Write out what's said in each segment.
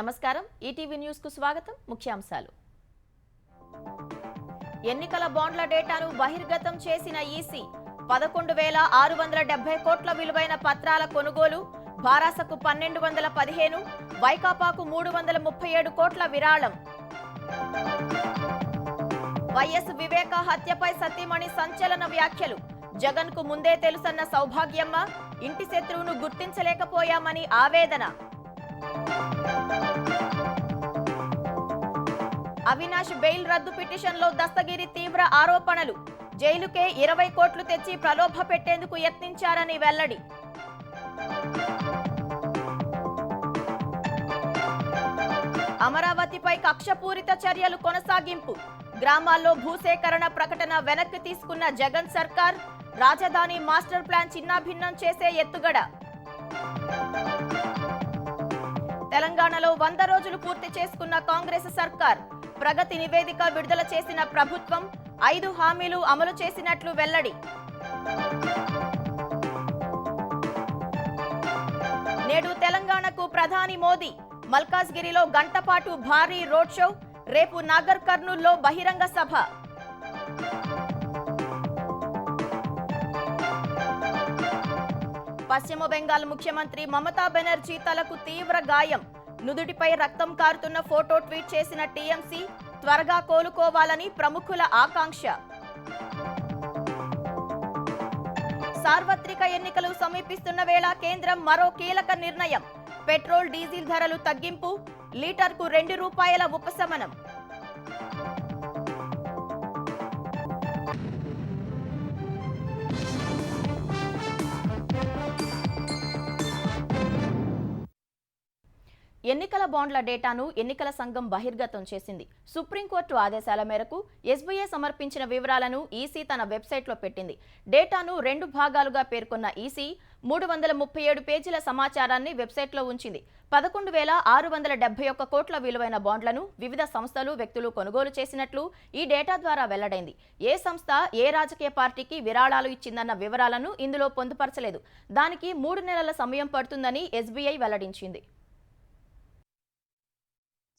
నమస్కారం ETV news కు స్వాగతం ముఖ్యాంశాలు ఎన్నికల బాండ్ల డేటాను బహిర్గతం చేసిన ఈసీ 11,670 కోట్ల విలువైన పత్రాల కొనుగోలు భారాసకు 1215 వైకాపాకు 337 కోట్ల విరాళం వైఎస్ వివేక హత్యపై సతీమణి సంచలన వ్యాఖ్యలు జగన్ కు ముందే తెలుసన్న సౌభాగ్యమ్మ ఇంటి శత్రువును గుర్తించలేకపోయామని ఆవేదన అవినాష్ బెయిల్ రద్దు పిటిషన్లో దస్తగిరి తీవ్ర ఆరోపణలు జైలుకే 20 కోట్లు తెచ్చి ప్రలోభ పెట్టేందుకు యత్నించారని వెల్లడి అమరావతిపై కక్షపూరిత చర్యలు కొనసాగింపు గ్రామాల్లో భూసేకరణ ప్రకటన వెనక్కి తీసుకున్న జగన్ సర్కార్ రాజధాని మాస్టర్ ప్లాన్ చిన్నాభిన్నం చేసే ఎత్తుగడ తెలంగాణలో 100 రోజులు పూర్తి చేసుకున్న కాంగ్రెస్ సర్కార్ ప్రగతి నివేదిక విడుదల చేసిన ప్రభుత్వం 5 హామీలు అమలు చేసినట్లు వెల్లడి నేడు తెలంగాణకు ప్రధాని మోదీ మల్కాజ్గిరిలో గంటపాటు భారీ రోడ్ షో రేపు నాగర్ కర్నూల్లో బహిరంగ సభ పశ్చిమ బెంగాల్ ముఖ్యమంత్రి మమతా బెనర్జీ తలకు తీవ్ర గాయం నుదుటిపై రక్తం కారుతున్న ఫోటో ట్వీట్ చేసిన టీఎంసీ త్వరగా కోలుకోవాలని ప్రముఖుల ఆకాంక్ష సార్వత్రిక ఎన్నికలు సమీపిస్తున్న వేళ కేంద్రం మరో కీలక నిర్ణయం పెట్రోల్ డీజిల్ ధరలు తగ్గింపు లీటర్కు ₹2 ఉపశమనం ఎన్నికల బాండ్ల డేటాను ఎన్నికల సంఘం బహిర్గతం చేసింది సుప్రీంకోర్టు ఆదేశాల మేరకు ఎస్బీఐ సమర్పించిన వివరాలను ఈసీ తన వెబ్సైట్లో పెట్టింది డేటాను 2 భాగాలుగా పేర్కొన్న ఈసీ 337 పేజీల సమాచారాన్ని వెబ్సైట్లో ఉంచింది 11,671 కోట్ల విలువైన బాండ్లను వివిధ సంస్థలు వ్యక్తులు కొనుగోలు చేసినట్లు ఈ డేటా ద్వారా వెల్లడైంది ఏ సంస్థ ఏ రాజకీయ పార్టీకి విరాళాలు ఇచ్చిందన్న వివరాలను ఇందులో పొందుపరచలేదు దానికి 3 నెలల సమయం పడుతుందని ఎస్బీఐ వెల్లడించింది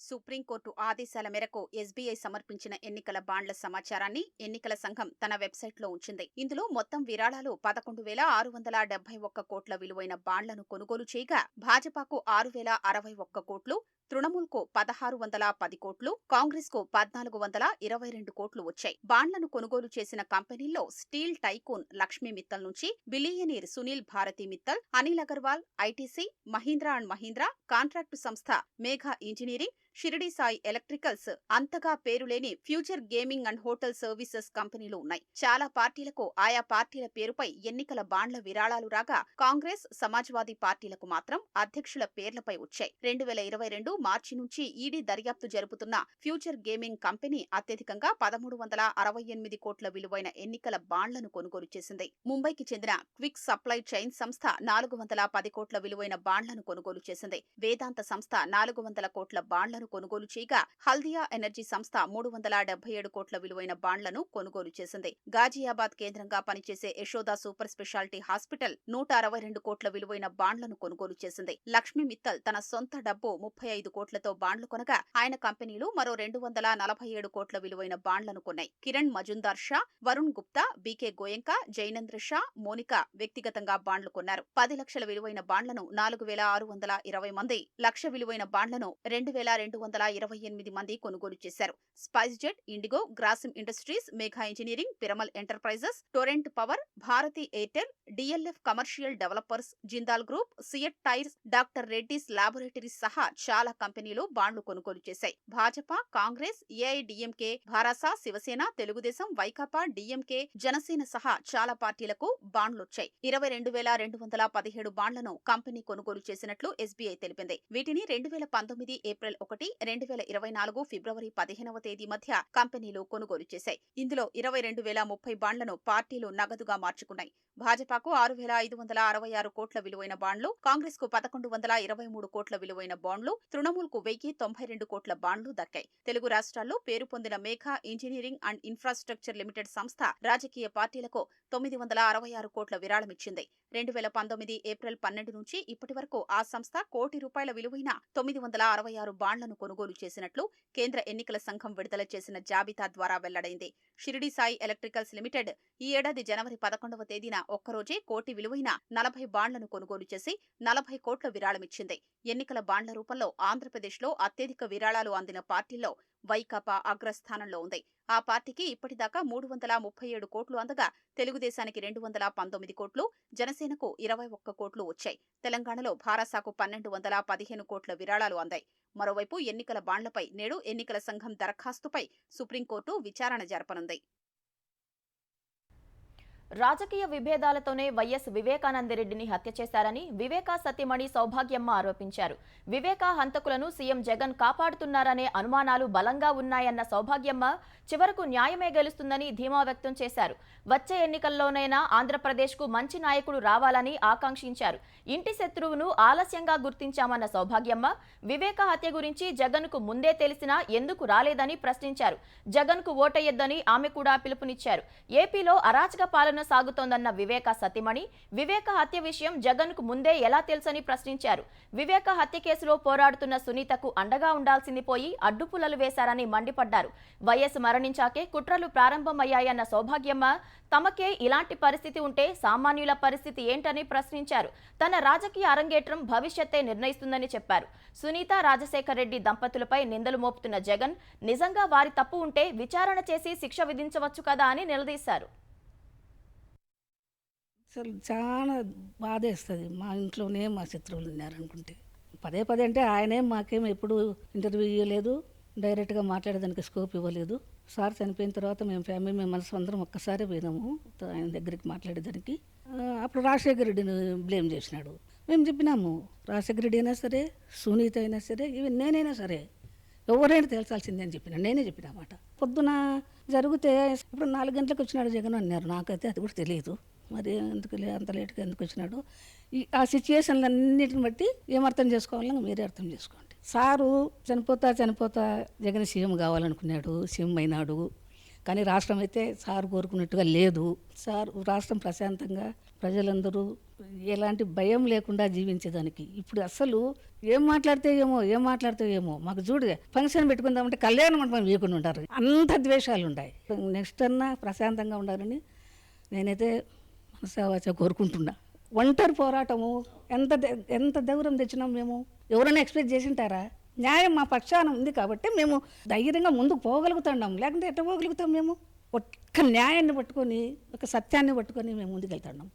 సుప్రీంకోర్టు ఆదేశాల మేరకు ఎస్బీఐ సమర్పించిన ఎన్నికల బాండ్ల సమాచారాన్ని ఎన్నికల సంఘం తన వెబ్సైట్లో ఉంచింది ఇందులో మొత్తం విరాళాలు 11,671 కోట్ల విలువైన బాండ్లను కొనుగోలు చేయగా భాజపాకు 6,061 కోట్లు తృణమూల్కు 1,610 కోట్లు కాంగ్రెస్కు 1,422 కోట్లు వచ్చాయి బాండ్లను కొనుగోలు చేసిన కంపెనీల్లో స్టీల్ టైకూన్ లక్ష్మీ మిత్తల్ నుంచి billionaire Sunil Bharti Mittal Anil Agarwal ITC Mahindra and Mahindra contract సంస్థ మేఘా ఇంజనీరింగ్ షిరిడి సాయి ఎలక్ట్రికల్స్ అంతగా పేరులేని future gaming and hotel services కంపెనీలు ఉన్నాయి చాలా పార్టీలకు ఆయా పార్టీల పేరుపై ఎన్నికల బాండ్ల విరాళాలు రాగా కాంగ్రెస్ సమాజ్వాదీ పార్టీలకు మాత్రం అధ్యక్షుల పేర్లపై వచ్చాయి 2022 మార్చి నుంచి ఈడీ దర్యాప్తు జరుపుతున్న ఫ్యూచర్ గేమింగ్ కంపెనీ అత్యధికంగా 1,368 కోట్ల విలువైన ఎన్నికల బాండ్లను కొనుగోలు చేసింది ముంబైకి చెందిన క్విక్ సప్లై చైన్ సంస్థ 410 కోట్ల విలువైన బాండ్లను కొనుగోలు చేసింది వేదాంత సంస్థ 400 కోట్ల బాండ్లను కొనుగోలు చేయగా హల్దియా ఎనర్జీ సంస్థ 377 కోట్ల విలువైన బాండ్లను కొనుగోలు చేసింది గాజియాబాద్ కేంద్రంగా పనిచేసే యశోదా సూపర్ స్పెషాలిటీ హాస్పిటల్ 162 కోట్ల విలువైన బాండ్లను కొనుగోలు చేసింది లక్ష్మీ మిత్తల్ తన సొంత డబ్బు 35 కోట్లతో బాండ్లు కొనగా ఆయన కంపెనీలు మరో 247 కోట్ల విలువైన బాండ్లను కొన్నాయి కిరణ్ మజుందార్ షా వరుణ్ గుప్తా బీకే గోయంకా జైనేంద్ర షా మోనికా వ్యక్తిగతంగా బాండ్లు కొన్నారు 10 లక్షల విలువైన బాండ్లను 4,620 మంది లక్ష విలువైన బాండ్లను 2,228 మంది కొనుగోలు చేశారు SpiceJet IndiGo Grasim Industries Megha Engineering Piramal Enterprises Torrent Power Bharti Airtel DLF Commercial Developers Jindal Group Ceat Tyres doctor Reddy's Laboratories సహా చాలా కంపెనీలు బాండ్లు కొనుగోలు చేశాయి Bhajapa Congress AIADMK Bharasa Shivsena Telugudesam Vaikapa DMK Janasena సహా చాలా పార్టీలకు బాండ్లొచ్చాయి 22,217 బాండ్లను కంపెనీ కొనుగోలు చేసినట్లు ఎస్బీఐ తెలిపింది వీటిని 2019 ఏప్రిల్ 1 2024 ఫిబ్రవరి 15వ తేదీ మధ్య కంపెనీలు కొనుగోలు చేశాయి ఇందులో 22,030 బాండ్లను పార్టీలు నగదుగా మార్చుకున్నాయి భాజపాకు 6,566 కోట్ల విలువైన బాండ్లు కాంగ్రెస్ కు 1,123 కోట్ల విలువైన బాండ్లు తృణమూల్కు 1,092 కోట్ల బాండ్లు దక్కాయి తెలుగు రాష్ట్రాల్లో పేరు పొందిన Megha engineering and infrastructure limited సంస్థ రాజకీయ పార్టీలకు 966 కోట్ల విరాళమిచ్చింది 2019 ఏప్రిల్ 12 నుంచి ఇప్పటి వరకు ఆ సంస్థ ₹1,00,00,000 విలువైన 966 బాండ్లను కొనుగోలు చేసినట్లు కేంద్ర ఎన్నికల సంఘం విడుదల చేసిన జాబితా ద్వారా వెల్లడైంది. షిరిడి సాయి ఎలక్ట్రికల్స్ లిమిటెడ్ ఈ ఏడాది జనవరి 11వ తేదీన ఒక్కరోజే కోటి విలువైన 40 బాండ్లను కొనుగోలు చేసి 40 కోట్ల విరాళమిచ్చింది. ఎన్నికల బాండ్ల రూపంలో ఆంధ్రప్రదేశ్లో అత్యధిక విరాళాలు అందిన పార్టీల్లో వైకాపా అగ్రస్థానంలో ఉంది. ఆ పార్టీకి ఇప్పటిదాకా 337 కోట్లు అందగా తెలుగుదేశానికి 219 కోట్లు, జనసేనకు 21 కోట్లు వచ్చాయి. తెలంగాణలో భారాసాకు 1,215 కోట్ల విరాళాలు అందాయి. మరోవైపు ఎన్నికల బాండ్లపై నేడు ఎన్నికల సంఘం దరఖాస్తుపై సుప్రీంకోర్టు విచారణ జరపనుంది. రాజకీయ విభేదాలతోనే వైఎస్ వివేకానందరెడ్డిని హత్య చేశారని వివేకా సతీమణి సౌభాగ్యమ్మ ఆరోపించారు. వివేకా హంతకులను సీఎం జగన్ కాపాడుతున్నారనే అనుమానాలు బలంగా ఉన్నాయన్న సౌభాగ్యమ్మ చివరకు న్యాయమే గెలుస్తుందని ధీమా వ్యక్తం చేశారు. వచ్చే ఎన్నికల్లోనైనా ఆంధ్రప్రదేశ్కు మంచి నాయకుడు రావాలని ఆకాంక్షించారు. ఇంటి శత్రువును ఆలస్యంగా గుర్తించామన్న సౌభాగ్యమ్మ వివేకా హత్య గురించి జగన్కు ముందే తెలిసినా ఎందుకు రాలేదని ప్రశ్నించారు. జగన్కు ఓటయ్యొద్దని ఆమె కూడా పిలుపునిచ్చారు. ఏపీలో అరాచక పాలన సాగుతోందన్న వివేకా సతీమణి వివేకా హత్య విషయం జగన్కు ముందే ఎలా తెలుసని ప్రశ్నించారు. వివేకా హత్య కేసులో పోరాడుతున్న సునీతకు అండగా ఉండాల్సింది పోయి అడ్డుపుల్లలు వేశారని మండిపడ్డారు. వైఎస్ మరణించాకే కుట్రలు ప్రారంభమయ్యాయన్న సౌభాగ్యమ్మ తమకే ఇలాంటి పరిస్థితి ఉంటే సామాన్యుల పరిస్థితి ఏంటని ప్రశ్నించారు. తన రాజకీయ అరంగేట్రం భవిష్యత్తే నిర్ణయిస్తుందని చెప్పారు. సునీత రాజశేఖర్ రెడ్డి దంపతులపై నిందలు మోపుతున్న జగన్ నిజంగా వారి తప్పు ఉంటే విచారణ చేసి శిక్ష విధించవచ్చు కదా అని నిలదీశారు. అసలు చాలా బాధేస్తుంది. మా ఇంట్లోనే మా శత్రువులు ఉన్నారనుకుంటే పదే పదే అంటే ఆయనే మాకేం ఎప్పుడు ఇంటర్వ్యూ ఇవ్వలేదు, డైరెక్ట్గా మాట్లాడేదానికి స్కోప్ ఇవ్వలేదు. సార్ చనిపోయిన తర్వాత మేము మనసు అందరం ఒక్కసారి పోయినాము ఆయన దగ్గరికి మాట్లాడేదానికి. అప్పుడు రాజశేఖర రెడ్డిని బ్లేమ్ చేసినాడు. మేము చెప్పినాము రాజశేఖర రెడ్డి అయినా సరే, సునీత అయినా సరే, ఈవెన్ నేనైనా సరే ఎవరైనా తేల్చాల్సిందే అని చెప్పినా, నేనే చెప్పినమాట. పొద్దున జరిగితే ఇప్పుడు 4 గంటలకు వచ్చినాడు జగన్ అన్నారు. నాకైతే అది కూడా తెలియదు. మరి ఎందుకు అంత లేట్గా ఎందుకు వచ్చినాడు, ఆ సిచ్యుయేషన్లన్నిటిని బట్టి ఏమర్థం చేసుకోవాలని మీరే అర్థం చేసుకోండి. సారు చనిపోతా జగన్ సీఎం కావాలనుకున్నాడు, సీఎం అయినాడు. కానీ రాష్ట్రం అయితే సార్ కోరుకున్నట్టుగా లేదు. సార్ రాష్ట్రం ప్రశాంతంగా ప్రజలందరూ ఎలాంటి భయం లేకుండా జీవించేదానికి ఇప్పుడు అసలు ఏం మాట్లాడితే ఏమో మాకు చూడు ఫంక్షన్ పెట్టుకుందామంటే కళ్యాణ మండపం వేయకుండా ఉంటారు. అంత ద్వేషాలు ఉన్నాయి. నెక్స్ట్ అన్నా ప్రశాంతంగా ఉండాలని నేనైతే మనసావాచ కోరుకుంటున్నా. ఒంటరి పోరాటము ఎంత దూరం తెచ్చినాం మేము, ఎవరైనా ఎక్స్పెక్ట్ చేసింటారా? న్యాయం మా పక్షాన ఉంది కాబట్టి మేము ధైర్యంగా ముందుకు పోగలుగుతున్నాం. లేకుంటే ఎట్లా పోగలుగుతాం? మేము ఒక్క న్యాయాన్ని పట్టుకొని, ఒక సత్యాన్ని పట్టుకొని మేము ముందుకెళ్తున్నాం.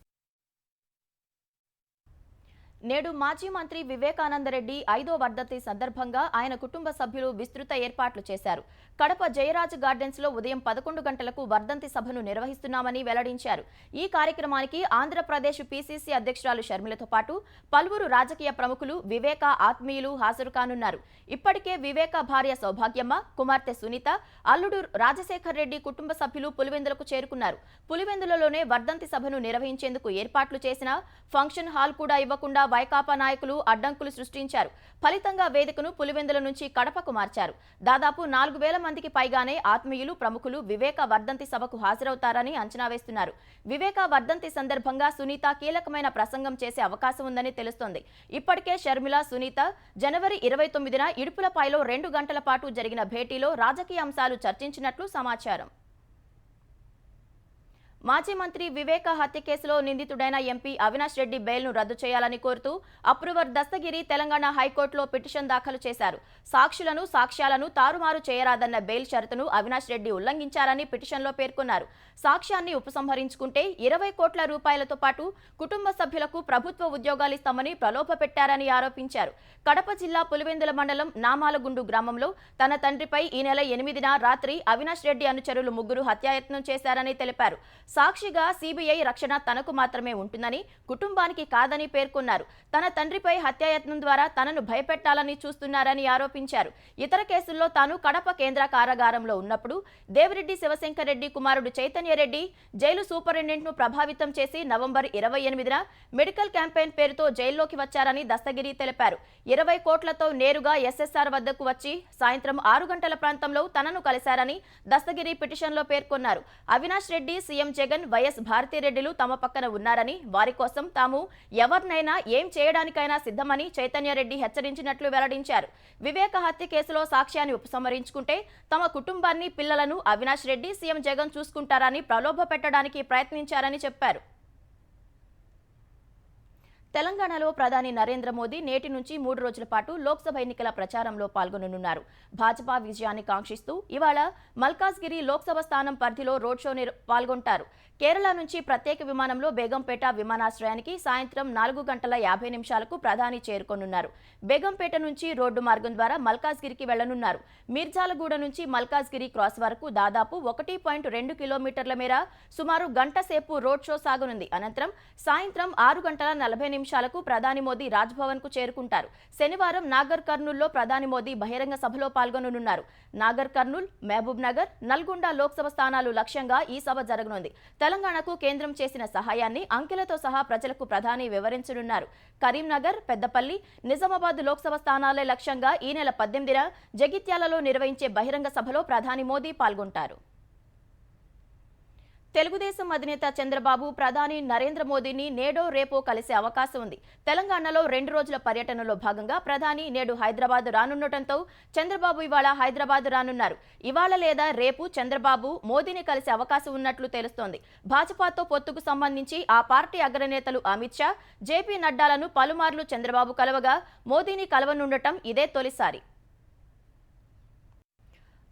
నేడు మాజీ మంత్రి వివేకానందరెడ్డి 5వ వర్ధంతి సందర్భంగా ఆయన కుటుంబ సభ్యులు విస్తృత ఏర్పాట్లు చేశారు. కడప జయరాజ్ గార్డెన్స్ లో ఉదయం 11 గంటలకు వర్ధంతి సభను నిర్వహిస్తున్నామని వెల్లడించారు. ఈ కార్యక్రమానికి ఆంధ్రప్రదేశ్ పీసీసీ అధ్యక్షురాలు షర్మిలతో పాటు పలువురు రాజకీయ ప్రముఖులు, వివేకా ఆత్మీయులు హాజరు కానున్నారు. ఇప్పటికే వివేకా భార్య సౌభాగ్యమ్మ, కుమార్తె సునీత, అల్లుడు రాజశేఖర్ రెడ్డి కుటుంబ సభ్యులు పులివెందులకు చేరుకున్నారు. పులివెందులలోనే వర్ధంతి సభను నిర్వహించేందుకు ఏర్పాట్లు చేసిన ఫంక్షన్ హాల్ కూడా ఇవ్వకుండా వైకాపా నాయకులు అడ్డంకులు సృష్టించారు. ఫలితంగా వేదికను పులివెందుల నుంచి కడపకు మార్చారు. దాదాపు 4,000 మందికి పైగానే ఆత్మీయులు, ప్రముఖులు వివేకా వర్ధంతి సభకు హాజరవుతారని అంచనా వేస్తున్నారు. వివేకా వర్ధంతి సందర్భంగా సునీత కీలకమైన ప్రసంగం చేసే అవకాశం ఉందని తెలుస్తోంది. ఇప్పటికే షర్మిల, సునీత జనవరి 29న ఇడుపులపాయలో 2 గంటల పాటు జరిగిన భేటీలో రాజకీయ అంశాలు చర్చించినట్లు సమాచారం. మాజీ మంత్రి వివేకా హత్య కేసులో నిందితుడైన ఎంపీ అవినాష్ రెడ్డి బెయిల్ను రద్దు చేయాలని కోరుతూ అప్రూవర్ దస్తగిరి తెలంగాణ హైకోర్టులో పిటిషన్ దాఖలు చేశారు. సాక్ష్యాలను తారుమారు చేయరాదన్న బెయిల్ షరతును అవినాష్ రెడ్డి ఉల్లంఘించారని పిటిషన్లో పేర్కొన్నారు. సాక్ష్యాన్ని ఉపసంహరించుకుంటే 20 కోట్ల రూపాయలతో పాటు కుటుంబ సభ్యులకు ప్రభుత్వ ఉద్యోగాలు ఇస్తామని ప్రలోభపెట్టారని ఆరోపించారు. కడప జిల్లా పులివెందుల మండలం నామాలగుండు గ్రామంలో తన తండ్రిపై ఈ నెల 8న రాత్రి అవినాష్ రెడ్డి అనుచరులు 3 హత్యాయత్నం చేశారని తెలిపారు. సాక్షిగా సీబీఐ రక్షణ తనకు మాత్రమే ఉంటుందని, కుటుంబానికి కాదని పేర్కొన్నారు. తన తండ్రిపై హత్యాయత్నం ద్వారా తనను భయపెట్టాలని చూస్తున్నారని ఆరోపించారు. ఇతర కేసుల్లో తాను కడప కేంద్ర కారాగారంలో ఉన్నప్పుడు దేవిరెడ్డి శివశంకర్ రెడ్డి కుమారుడు చైతన్యరెడ్డి జైలు సూపరింటెండెంట్ను ప్రభావితం చేసి నవంబర్ 28న మెడికల్ క్యాంపెయిన్ పేరుతో జైల్లోకి వచ్చారని దస్తగిరి తెలిపారు. 20 కోట్లతో నేరుగా ఎస్ఎస్ఆర్ వద్దకు వచ్చి సాయంత్రం 6 గంటల ప్రాంతంలో తనను కలిశారని దస్తగిరి పిటిషన్లో పేర్కొన్నారు. అవినాష్ రెడ్డి, సీఎం జగన్, వైఎస్ భారతిరెడ్డిలు తమ పక్కన ఉన్నారని, వారి కోసం తాము ఎవరినైనా ఏం చేయడానికైనా సిద్ధమని చైతన్యరెడ్డి హెచ్చరించినట్లు వెల్లడించారు. వివేక హత్య కేసులో సాక్ష్యాన్ని ఉపసంహరించుకుంటే తమ కుటుంబాన్ని, పిల్లలను అవినాష్ రెడ్డి, సీఎం జగన్ చూసుకుంటారని ప్రలోభ పెట్టడానికి ప్రయత్నించారని చెప్పారు. తెలంగాణలో ప్రధాని నరేంద్ర మోదీ నేటి నుంచి 3 రోజుల పాటు లోక్సభ ఎన్నికల ప్రచారంలో పాల్గొననున్నారు. భాజపా విజయాన్ని కాంక్షిస్తూ ఇవాళ మల్కాజ్గిరి లోక్సభ స్థానం పరిధిలో రోడ్ షో పాల్గొంటారు. కేరళ నుంచి ప్రత్యేక విమానంలో బేగంపేట విమానాశ్రయానికి సాయంత్రం 4:50 ప్రధాని చేరుకోనున్నారు. బేగంపేట నుంచి రోడ్డు మార్గం ద్వారా మల్కాజ్గిరికి వెళ్లనున్నారు. మిర్జాలగూడ నుంచి మల్కాజ్గిరి క్రాస్ వరకు దాదాపు 1.2 కిలోమీటర్ల మేర సుమారు గంట సేపు రోడ్ షో సాగనుంది. అనంతరం సాయంత్రం 6:40 ప్రధాని మోదీ రాజ్భవన్ కు చేరుకుంటారు. శనివారం నాగర్ కర్నూల్లో ప్రధాని మోదీ బహిరంగ సభలో పాల్గొననున్నారు. నాగర్ కర్నూల్, మహబూబ్ నగర్, నల్గొండ లోక్సభ స్థానాలు లక్ష్యంగా ఈ సభ జరగనుంది. తెలంగాణకు కేంద్రం చేసిన సహాయాన్ని అంకెలతో సహా ప్రజలకు ప్రధాని వివరించనున్నారు. కరీంనగర్, పెద్దపల్లి, నిజామాబాద్ లోక్సభ స్థానాలే లక్ష్యంగా ఈ నెల 18న జగిత్యాలలో నిర్వహించే బహిరంగ సభలో ప్రధాని మోదీ పాల్గొంటారు. తెలుగుదేశం అధినేత చంద్రబాబు ప్రధాని నరేంద్ర మోదీని నేడో రేపో కలిసే అవకాశం ఉంది. తెలంగాణలో 2 రోజుల పర్యటనలో భాగంగా ప్రధాని నేడు హైదరాబాద్ రానుండటంతో చంద్రబాబు ఇవాళ హైదరాబాద్ రానున్నారు. ఇవాళ లేదా రేపు చంద్రబాబు మోదీని కలిసే అవకాశం ఉన్నట్లు తెలుస్తోంది. భాజపాతో పొత్తుకు సంబంధించి ఆ పార్టీ అగ్రనేతలు అమిత్ షా, జేపీ నడ్డాలను పలుమార్లు చంద్రబాబు కలవగా మోదీని కలవనుండటం ఇదే తొలిసారి.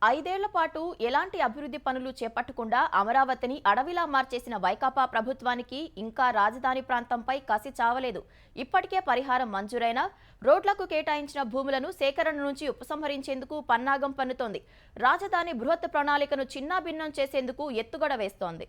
5 ఏళ్ల పాటు ఎలాంటి అభివృద్ధి పనులు చేపట్టకుండా అమరావతిని అడవిలా మార్చేసిన వైకాపా ప్రభుత్వానికి ఇంకా రాజధాని ప్రాంతంపై కసి చావలేదు. ఇప్పటికే పరిహారం మంజూరైన రోడ్లకు కేటాయించిన భూములను సేకరణ నుంచి ఉపసంహరించేందుకు పన్నాగం పన్నుతోంది. రాజధాని బృహత్ ప్రణాళికను చిన్నాభిన్నం చేసేందుకు ఎత్తుగడ వేస్తోంది.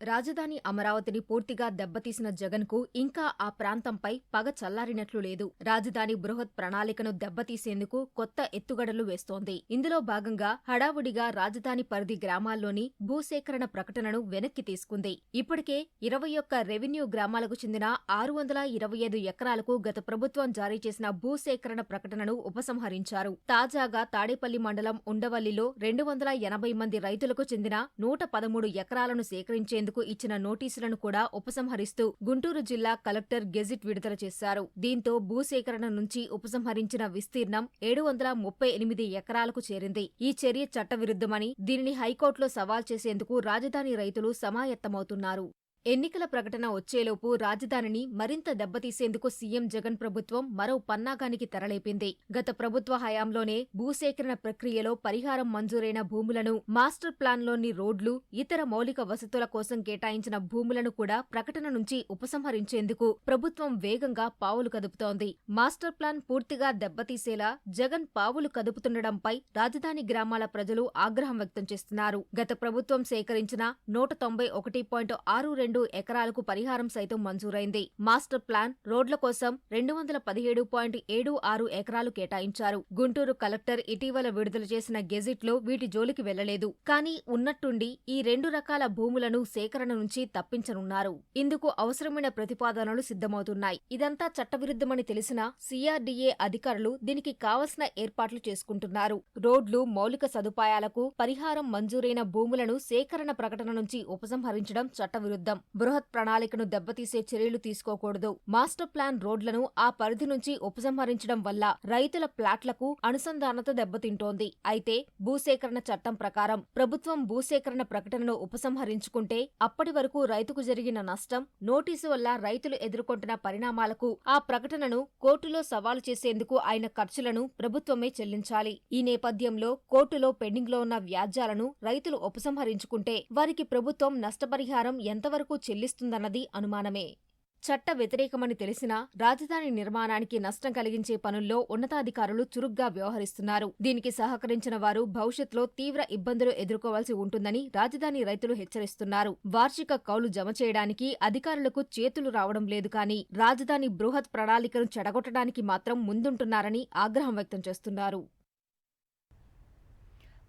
రాజధాని అమరావతిని పూర్తిగా దెబ్బతీసిన జగన్కు ఇంకా ఆ ప్రాంతంపై పగ చల్లారినట్లు లేదు. రాజధాని బృహత్ ప్రణాళికను దెబ్బతీసేందుకు కొత్త ఎత్తుగడలు వేస్తోంది. ఇందులో భాగంగా హడావుడిగా రాజధాని పరిధి గ్రామాల్లోని భూసేకరణ ప్రకటనను వెనక్కి తీసుకుంది. ఇప్పటికే 21 రెవెన్యూ గ్రామాలకు చెందిన 625 ఎకరాలకు గత ప్రభుత్వం జారీ చేసిన భూసేకరణ ప్రకటనను ఉపసంహరించారు. తాజాగా తాడేపల్లి మండలం ఉండవల్లిలో 280 మంది రైతులకు చెందిన 113 ఎకరాలను సేకరించేందుకు ఇచ్చిన నోటీసులను కూడా ఉపసంహరిస్తూ గుంటూరు జిల్లా కలెక్టర్ గెజిట్ విడుదల చేశారు. దీంతో భూసేకరణ నుంచి ఉపసంహరించిన విస్తీర్ణం 738 ఎకరాలకు చేరింది. ఈ చర్య చట్టవిరుద్ధమని, దీనిని హైకోర్టులో సవాల్ చేసేందుకు రాజధాని రైతులు సమాయత్తమవుతున్నారు. ఎన్నికల ప్రకటన వచ్చేలోపు రాజధానిని మరింత దెబ్బతీసేందుకు సీఎం జగన్ ప్రభుత్వం మరో పన్నాగానికి తెరలేపింది. గత ప్రభుత్వ హయాంలోనే భూసేకరణ ప్రక్రియలో పరిహారం మంజూరైన భూములను, మాస్టర్ ప్లాన్లోని రోడ్లు, ఇతర మౌలిక వసతుల కోసం కేటాయించిన భూములను కూడా ప్రకటన నుంచి ఉపసంహరించేందుకు ప్రభుత్వం వేగంగా పావులు కదుపుతోంది. మాస్టర్ ప్లాన్ పూర్తిగా దెబ్బతీసేలా జగన్ పావులు కదుపుతుండటంపై రాజధాని గ్రామాల ప్రజలు ఆగ్రహం వ్యక్తం చేస్తున్నారు. గత ప్రభుత్వం సేకరించిన 191.62 ఎకరాలకు పరిహారం సైతం మంజూరైంది. మాస్టర్ ప్లాన్, రోడ్ల కోసం 217.76 ఎకరాలు కేటాయించారు. గుంటూరు కలెక్టర్ ఇటీవల విడుదల చేసిన గెజిట్లో వీటి జోలికి వెళ్లలేదు. కానీ ఉన్నట్టుండి ఈ 2 రకాల భూములను సేకరణ నుంచి తప్పించనున్నారు. ఇందుకు అవసరమైన ప్రతిపాదనలు సిద్ధమవుతున్నాయి. ఇదంతా చట్టవిరుద్ధమని తెలిసినా సిఆర్డీఏ అధికారులు దీనికి కావలసిన ఏర్పాట్లు చేసుకుంటున్నారు. రోడ్లు, మౌలిక సదుపాయాలకు పరిహారం మంజూరైన భూములను సేకరణ ప్రకటన నుంచి ఉపసంహరించడం చట్టవిరుద్ధం. బృహత్ ప్రణాళికను దెబ్బతీసే చర్యలు తీసుకోకూడదు. మాస్టర్ ప్లాన్ రోడ్లను ఆ పరిధి నుంచి ఉపసంహరించడం వల్ల రైతుల ప్లాట్లకు అనుసంధానత దెబ్బతింటోంది. అయితే భూసేకరణ చట్టం ప్రకారం ప్రభుత్వం భూసేకరణ ప్రకటనను ఉపసంహరించుకుంటే అప్పటి వరకు రైతుకు జరిగిన నష్టం, నోటీసు వల్ల రైతులు ఎదుర్కొంటున్న పరిణామాలకు ఆ ప్రకటనను కోర్టులో సవాలు చేసేందుకు అయిన ఖర్చులను ప్రభుత్వమే చెల్లించాలి. ఈ నేపథ్యంలో కోర్టులో పెండింగ్లో ఉన్న వ్యాజ్యాలను రైతులు ఉపసంహరించుకుంటే వారికి ప్రభుత్వం నష్టపరిహారం ఎంతవరకు చెల్లిస్తుందన్నది అనుమానమే. చట్ట వ్యతిరేకమని తెలిసినా రాజధాని నిర్మాణానికి నష్టం కలిగించే పనుల్లో ఉన్నతాధికారులు చురుగ్గా వ్యవహరిస్తున్నారు. దీనికి సహకరించిన వారు భవిష్యత్తులో తీవ్ర ఇబ్బందులు ఎదుర్కోవాల్సి ఉంటుందని రాజధాని రైతులు హెచ్చరిస్తున్నారు. వార్షిక కౌలు జమ చేయడానికి అధికారులకు చేతులు రావడం లేదు, కానీ రాజధాని బృహత్ ప్రణాళికను చెడగొట్టడానికి మాత్రం ముందుంటున్నారని ఆగ్రహం వ్యక్తం చేస్తున్నారు.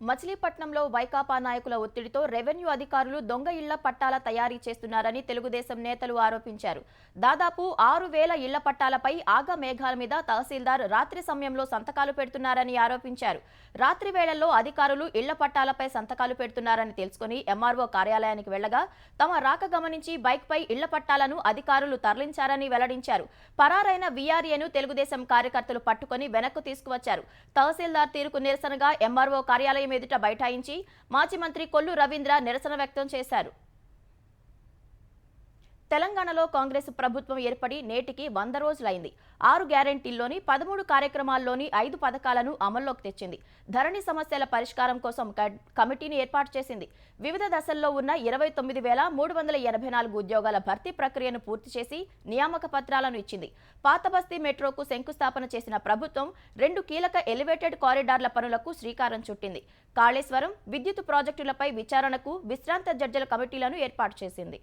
మచిలీపట్నంలో వైకాపా నాయకుల ఒత్తిడితో రెవెన్యూ అధికారులు దొంగ ఇళ్ల పట్టాల తయారీ చేస్తున్నారని తెలుగుదేశం నేతలు ఆరోపించారు. దాదాపు 6,000 ఇళ్ల పట్టాలపై ఆగా మేఘాల మీద తహసీల్దార్ రాత్రి సమయంలో సంతకాలు పెడుతున్నారని ఆరోపించారు. రాత్రి వేళల్లో అధికారులు ఇళ్ల పట్టాలపై సంతకాలు పెడుతున్నారని తెలుసుకుని ఎంఆర్ఓ కార్యాలయానికి వెళ్లగా తమ రాక గమనించి బైక్పై ఇళ్ల పట్టాలను అధికారులు తరలించారని వెల్లడించారు. పరారైన వీఆర్ఏను తెలుగుదేశం కార్యకర్తలు పట్టుకుని వెనక్కు తీసుకువచ్చారు. తహసీల్దార్ తీరుకు నిరసనగా ఎంఆర్ఓ కార్యాలయం ఎదుట బైఠాయించి మాజీ మంత్రి కొల్లు రవీంద్ర నిరసన వ్యక్తం చేశారు. తెలంగాణలో కాంగ్రెస్ ప్రభుత్వం ఏర్పడి నేటికి 100 రోజులైంది. 6 గ్యారెంటీల్లోని 13 కార్యక్రమాల్లోని 5 పథకాలను అమల్లోకి తెచ్చింది. ధరణి సమస్యల పరిష్కారం కోసం కమిటీని ఏర్పాటు చేసింది. వివిధ దశల్లో ఉన్న 29,384 ఉద్యోగాల భర్తీ ప్రక్రియను పూర్తి చేసి నియామక పత్రాలను ఇచ్చింది. పాత బస్తీ మెట్రోకు శంకుస్థాపన చేసిన ప్రభుత్వం 2 కీలక ఎలివేటెడ్ కారిడార్ల పనులకు శ్రీకారం చుట్టింది. కాళేశ్వరం, విద్యుత్ ప్రాజెక్టులపై విచారణకు విశ్రాంత జడ్జిల కమిటీలను ఏర్పాటు చేసింది.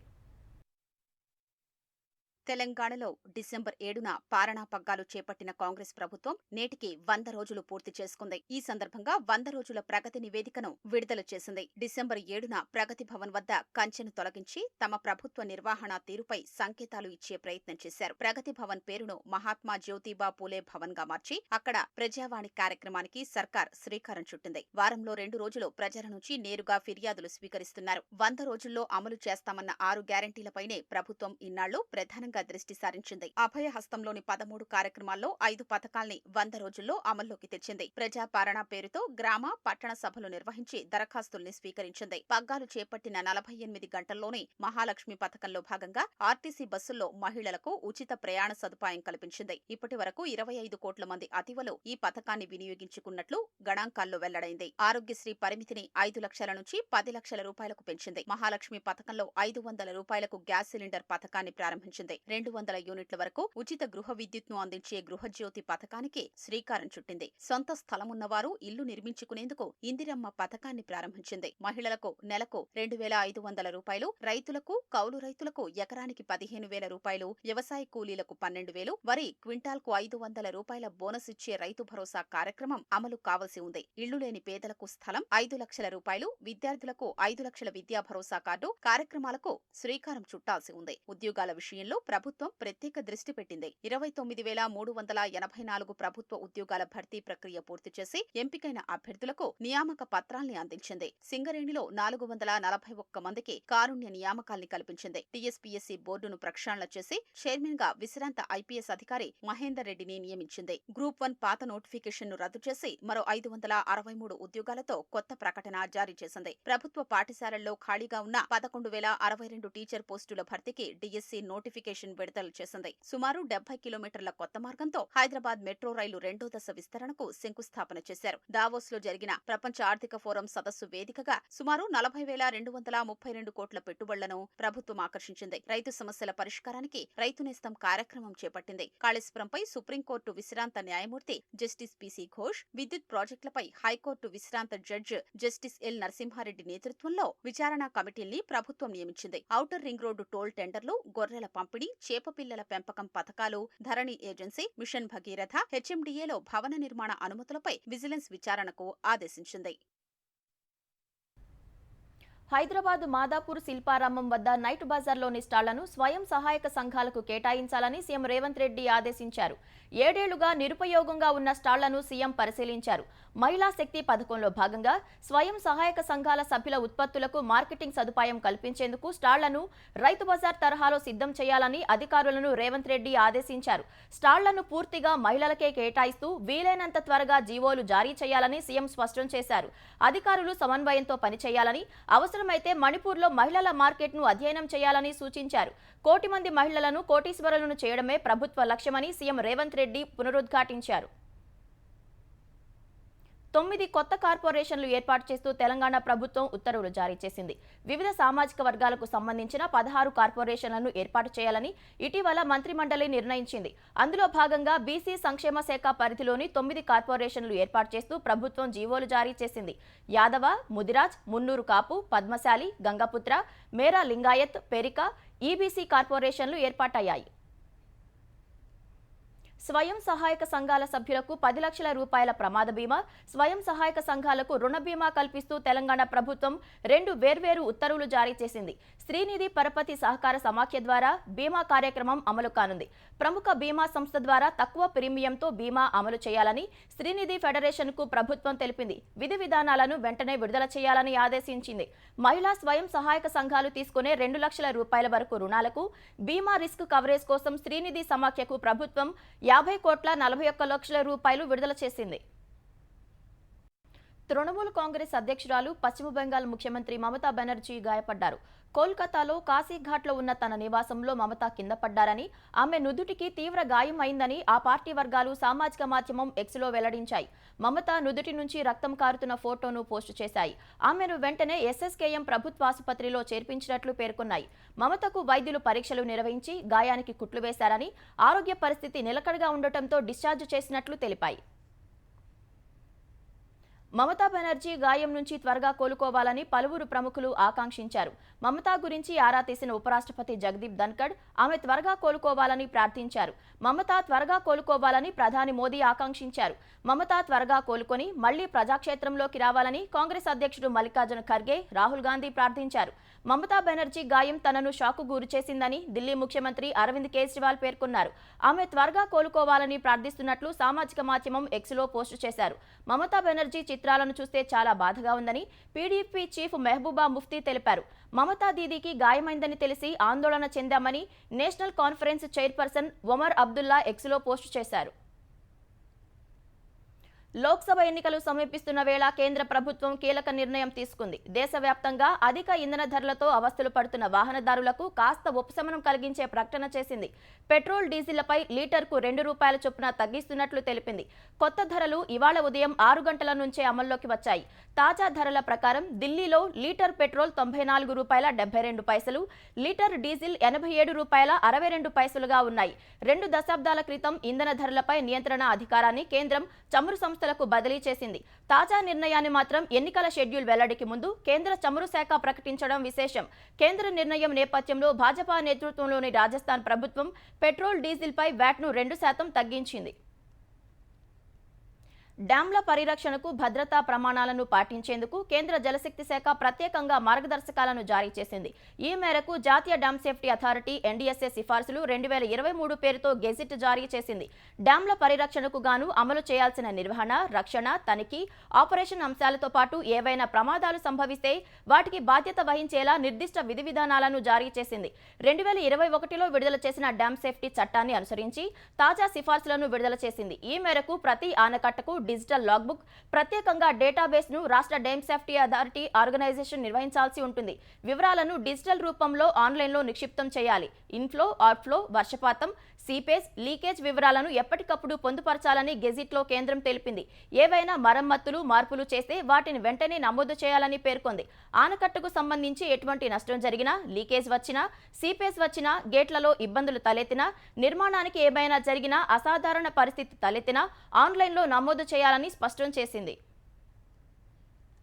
తెలంగాణలో డిసెంబర్ 7న పాలనా పగ్గాలు చేపట్టిన కాంగ్రెస్ ప్రభుత్వం నేటికి 100 రోజులు పూర్తి చేసుకుంది. ఈ సందర్భంగా 100 రోజుల ప్రగతి నివేదికను విడుదల చేసింది. డిసెంబర్ 7న ప్రగతి భవన్ వద్ద కంచెను తొలగించి తమ ప్రభుత్వ నిర్వహణ తీరుపై సంకేతాలు ఇచ్చే ప్రయత్నం చేశారు. ప్రగతి భవన్ పేరును మహాత్మా జ్యోతిబా పూలే భవన్ గా మార్చి అక్కడ ప్రజావాణి కార్యక్రమానికి సర్కార్ శ్రీకారం చుట్టింది. వారంలో 2 రోజులు ప్రజల నుంచి నేరుగా ఫిర్యాదులు స్వీకరిస్తున్నారు. 100 రోజుల్లో అమలు చేస్తామన్న 6 గ్యారెంటీలపైనే ప్రభుత్వం ఇన్నాళ్లు ప్రధానంగా దృష్టి సారించింది. అభయహస్తంలోని 13 కార్యక్రమాల్లో 5 పథకాల్ని 100 రోజుల్లో అమల్లోకి తెచ్చింది. ప్రజాపాలన పేరుతో గ్రామ, పట్టణ సభలు నిర్వహించి దరఖాస్తుల్ని స్వీకరించింది. పగ్గాలు చేపట్టిన 48 గంటల్లోనే మహాలక్ష్మి పథకంలో భాగంగా ఆర్టీసీ బస్సుల్లో మహిళలకు ఉచిత ప్రయాణ సదుపాయం కల్పించింది. ఇప్పటి వరకు 25 కోట్ల మంది అతివలు ఈ పథకాన్ని వినియోగించుకున్నట్లు గణాంకాల్లో వెల్లడైంది. ఆరోగ్యశ్రీ పరిమితిని 5 లక్షల నుంచి 10 లక్షల రూపాయలకు పెంచింది. మహాలక్ష్మి పథకంలో 500 రూపాయలకు గ్యాస్ సిలిండర్ పథకాన్ని ప్రారంభించింది. 200 యూనిట్ల వరకు ఉచిత గృహ విద్యుత్ను అందించే గృహజ్యోతి పథకానికి శ్రీకారం చుట్టింది. సొంత స్థలమున్నవారు ఇల్లు నిర్మించుకునేందుకు ఇందిరమ్మ పథకాన్ని ప్రారంభించింది. మహిళలకు నెలకు 2,500 రూపాయలు, రైతులకు, కౌలు రైతులకు ఎకరానికి 15,000 రూపాయలు, వ్యవసాయ కూలీలకు 12,000, వరి క్వింటాల్కు 500 రూపాయల బోనస్ ఇచ్చే రైతు భరోసా కార్యక్రమం అమలు కావలసి ఉంది. ఇళ్లు లేని పేదలకు స్థలం 5 లక్షల రూపాయలు, విద్యార్థులకు 5 లక్షల విద్యా భరోసా కార్డు కార్యక్రమాలకు శ్రీకారం చుట్టాల్సి ఉంది. ఉద్యోగాల విషయంలో ప్రభుత్వం ప్రత్యేక దృష్టి పెట్టింది. 29,384 ప్రభుత్వ ఉద్యోగాల భర్తీ ప్రక్రియ పూర్తి చేసి ఎంపికైన అభ్యర్థులకు నియామక పత్రాల్ని అందించింది. సింగరేణిలో 441 మందికి కారుణ్య నియామకాల్ని కల్పించింది. టీఎస్పీఎస్సీ బోర్డును ప్రక్షాళన చేసి చైర్మన్ గా విశ్రాంత ఐపీఎస్ అధికారి మహేందర్ రెడ్డిని నియమించింది. గ్రూప్ 1 పాత నోటిఫికేషన్ ను రద్దు చేసి మరో 563 ఉద్యోగాలతో కొత్త ప్రకటన జారీ చేసింది. ప్రభుత్వ పాఠశాలల్లో ఖాళీగా ఉన్న 11,062 టీచర్ పోస్టుల భర్తీకి డిఎస్సీ నోటిఫికేషన్ విడుదల చేసింది. సుమారు 70 కిలోమీటర్ల కొత్త మార్గంతో హైదరాబాద్ మెట్రో రైలు 2వ దశ విస్తరణకు శంకుస్థాపన చేశారు. దావోస్ లో జరిగిన ప్రపంచ ఆర్థిక ఫోరం సదస్సు వేదికగా సుమారు 40,232 కోట్ల పెట్టుబడులను ప్రభుత్వం ఆకర్షించింది. రైతు సమస్యల పరిష్కారానికి రైతు నేస్తం కార్యక్రమం చేపట్టింది. కాళేశ్వరంపై సుప్రీంకోర్టు విశ్రాంత న్యాయమూర్తి జస్టిస్ పిసి ఘోష్, విద్యుత్ ప్రాజెక్టులపై హైకోర్టు విశ్రాంత జడ్జి జస్టిస్ ఎల్ నరసింహారెడ్డి నేతృత్వంలో విచారణా కమిటీల్ని ప్రభుత్వం నియమించింది. ఔటర్ రింగ్ రోడ్డు టోల్ టెండర్లు, గొర్రెల పంపిణీ, చేపపిల్లల పెంపకం పథకాలు, ధరణి ఏజెన్సీ, మిషన్ భగీరథ, హెచ్ఎండిఏలో భవన నిర్మాణ అనుమతులపై విజిలెన్స్ విచారణకు ఆదేశించింది. హైదరాబాద్ మాదాపూర్ శిల్పారామం వద్ద నైట్ బజార్లోని స్టాళ్లను స్వయం సహాయక సంఘాలకు కేటాయించాలని సీఎం రేవంత్ రెడ్డి ఆదేశించారు. 7 ఏళ్లుగా నిరుపయోగంగా ఉన్న స్టాళ్లను సీఎం పరిశీలించారు. మహిళా శక్తి పథకంలో భాగంగా స్వయం సహాయక సంఘాల సభ్యుల ఉత్పత్తులకు మార్కెటింగ్ సదుపాయం కల్పించేందుకు స్టాళ్లను రైతు బజార్ తరహాలో సిద్ధం చేయాలని అధికారులను రేవంత్ రెడ్డి ఆదేశించారు. స్టాళ్లను పూర్తిగా మహిళలకే కేటాయిస్తూ వీలైనంత త్వరగా జీవోలు జారీ చేయాలని సీఎం స్పష్టం చేశారు. అధికారులు సమన్వయంతో పనిచేయాలని, అవసరమైతే మణిపూర్లో మహిళల మార్కెట్ను అధ్యయనం చేయాలని సూచించారు. 1 కోటి మంది మహిళలను కోటీశ్వరులను చేయడమే ప్రభుత్వ లక్ష్యమని సీఎం రేవంత్ రెడ్డి పునరుద్ఘాటించారు. 9 కొత్త కార్పొరేషన్లు ఏర్పాటు చేస్తూ తెలంగాణ ప్రభుత్వం ఉత్తర్వులు జారీ చేసింది. వివిధ సామాజిక వర్గాలకు సంబంధించిన 16 కార్పొరేషన్లను ఏర్పాటు చేయాలని ఇటీవల మంత్రిమండలి నిర్ణయించింది. అందులో భాగంగా బీసీ సంక్షేమ శాఖ పరిధిలోని 9 కార్పొరేషన్లు ఏర్పాటు చేస్తూ ప్రభుత్వం జీవోలు జారీ చేసింది. యాదవ, ముదిరాజ్, మున్నూరు కాపు, పద్మశాలి, గంగపుత్ర, మేరా లింగాయత్, పెరిక, ఈబీసీ కార్పొరేషన్లు ఏర్పాటయ్యాయి. స్వయం సహాయక సంఘాల సభ్యులకు 10 లక్షల రూపాయల ప్రమాద బీమా, స్వయం సహాయక సంఘాలకు రుణ బీమా కల్పిస్తూ తెలంగాణ ప్రభుత్వం 2 వేర్వేరు ఉత్తర్వులు జారీ చేసింది. శ్రీనిధి పరపతి సహకార సమాఖ్య ద్వారా బీమా కార్యక్రమం అమలు కానుంది. ప్రముఖ బీమా సంస్థ ద్వారా తక్కువ ప్రీమియంతో బీమా అమలు చేయాలని శ్రీనిధి ఫెడరేషన్ కు ప్రభుత్వం తెలిపింది. విధి విధానాలను వెంటనే విడుదల చేయాలని ఆదేశించింది. మహిళా స్వయం సహాయక సంఘాలు తీసుకునే 2 లక్షల రూపాయల వరకు రుణాలకు బీమా రిస్క్ కవరేజ్ కోసం శ్రీనిధి సమాఖ్యకు ప్రభుత్వం 50,41,00,00,000 రూపాయలు విడుదల చేసింది. తృణమూల్ కాంగ్రెస్ అధ్యక్షురాలు పశ్చిమ బెంగాల్ ముఖ్యమంత్రి మమతా బెనర్జీ గాయపడ్డారు. కోల్కతాలో కాశీఘాట్లో ఉన్న తన నివాసంలో మమతా కింద పడ్డారని, ఆమె నుదుటికి తీవ్ర గాయం అయిందని ఆ పార్టీ వర్గాలు సామాజిక మాధ్యమం ఎక్స్లో వెల్లడించాయి. మమతా నుదుటి నుంచి రక్తం కారుతున్న ఫోటోను పోస్టు చేశాయి. ఆమెను వెంటనే ఎస్ఎస్కేఎం ప్రభుత్వ ఆసుపత్రిలో చేర్పించినట్లు పేర్కొన్నాయి. మమతకు వైద్యులు పరీక్షలు నిర్వహించి గాయానికి కుట్లు వేశారని, ఆరోగ్య పరిస్థితి నిలకడగా ఉండటంతో డిశ్చార్జ్ చేసినట్లు తెలిపాయి. మమతా బెనర్జీ గాయం నుంచి త్వరగా కోలుకోవాలని పలువురు ప్రముఖులు ఆకాంక్షించారు. మమతా గురించి ఆరా తీసిన ఉపరాష్ట్రపతి జగదీప్ ధన్కడ్ ఆమె త్వరగా కోలుకోవాలని ప్రార్థించారు. మమతా త్వరగా కోలుకోవాలని ప్రధాని మోదీ ఆకాంక్షించారు. మమతా త్వరగా కోలుకొని మళ్లీ ప్రజాక్షేత్రంలోకి రావాలని కాంగ్రెస్ అధ్యక్షుడు మల్లికార్జున ఖర్గే, రాహుల్ గాంధీ ప్రార్థించారు. మమతా బెనర్జీ గాయం తనను షాకు గురి చేసిందని ఢిల్లీ ముఖ్యమంత్రి అరవింద్ కేజ్రీవాల్ పేర్కొన్నారు. ఆమె త్వరగా కోలుకోవాలని ప్రార్థిస్తున్నట్లు సామాజిక మాధ్యమం ఎక్స్లో పోస్టు చేశారు. మమతా బెనర్జీ చిత్రాలను చూస్తే చాలా బాధగా ఉందని పీడీపీ చీఫ్ మెహబూబా ముఫ్తీ తెలిపారు. మమతా దీదీకి గాయమైందని తెలిసి ఆందోళన చెందామని national conference chairperson Omar Abdullah ఎక్స్లో పోస్టు చేశారు. లోక్సభ ఎన్నికలు సమీపిస్తున్న వేళ కేంద్ర ప్రభుత్వం కీలక నిర్ణయం తీసుకుంది. దేశవ్యాప్తంగా అధిక ఇంధన ధరలతో అవస్థలు పడుతున్న వాహనదారులకు కాస్త ఉపశమనం కలిగించే ప్రకటన చేసింది. పెట్రోల్, డీజిళ్లపై లీటర్కు ₹2 చొప్పున తగ్గిస్తున్నట్లు తెలిపింది. కొత్త ధరలు ఇవాళ ఉదయం 6 గంటల నుంచే అమల్లోకి వచ్చాయి. తాజా ధరల ప్రకారం ఢిల్లీలో లీటర్ పెట్రోల్ ₹94.72, లీటర్ డీజిల్ ₹87.62గా ఉన్నాయి. 2 దశాబ్దాల క్రితం ఇంధన ధరలపై నియంత్రణ అధికారాన్ని కేంద్రం చమురు సంస్థలకు బదిలీ చేసింది. తాజా నిర్ణయాన్ని మాత్రం ఎన్నికల షెడ్యూల్ వెల్లడికి ముందు కేంద్ర చమురు శాఖ ప్రకటించడం విశేషం. కేంద్ర నిర్ణయం నేపథ్యంలో భాజపా నేతృత్వంలోని రాజస్థాన్ ప్రభుత్వం పెట్రోల్, డీజిల్పై వ్యాట్ను 2% తగ్గించింది. డ్యాంల పరిరక్షణకు భద్రతా ప్రమాణాలను పాటించేందుకు కేంద్ర జలశక్తి శాఖ ప్రత్యేకంగా మార్గదర్శకాలను జారీ చేసింది. ఈ మేరకు జాతీయ డ్యామ్ సేఫ్టీ అథారిటీ ఎన్డీఎస్ఏ సిఫార్సులు 2023 పేరుతో గెజిట్ జారీ చేసింది. డ్యాంల పరిరక్షణకు గాను అమలు చేయాల్సిన నిర్వహణ, రక్షణ, తనిఖీ, ఆపరేషన్ అంశాలతో పాటు ఏవైనా ప్రమాదాలు సంభవిస్తే వాటికి బాధ్యత వహించేలా నిర్దిష్ట విధి విధానాలను జారీ చేసింది. 2021లో విడుదల చేసిన డ్యామ్ సేఫ్టీ చట్టాన్ని అనుసరించి తాజా సిఫార్సులను విడుదల చేసింది. ఈ మేరకు ప్రతి ఆనకట్టకు డిజిటల్ లాగ్బుక్, ప్రత్యేకంగా డేటాబేస్ ను రాష్ట్ర డ్యామ్ సేఫ్టీ అథారిటీ ఆర్గనైజేషన్ నిర్వహించాల్సి ఉంటుంది. వివరాలను డిజిటల్ రూపంలో ఆన్లైన్లో నిక్షిప్తం చేయాలి. ఇన్ఫ్లో, అవుట్ఫ్లో, వర్షపాతం, సీపేజ్, లీకేజ్ వివరాలను ఎప్పటికప్పుడు పొందుపరచాలని గెజిట్లో కేంద్రం తెలిపింది. ఏవైనా మరమ్మతులు, మార్పులు చేస్తే వాటిని వెంటనే నమోదు చేయాలని పేర్కొంది. ఆనకట్టకు సంబంధించి ఎటువంటి నష్టం జరిగినా, లీకేజ్ వచ్చినా, సీపేజ్ వచ్చినా, గేట్లలో ఇబ్బందులు తలెత్తినా, నిర్మాణానికి ఏమైనా జరిగినా, అసాధారణ పరిస్థితి తలెత్తినా ఆన్లైన్లో నమోదు చేయాలని స్పష్టం చేసింది.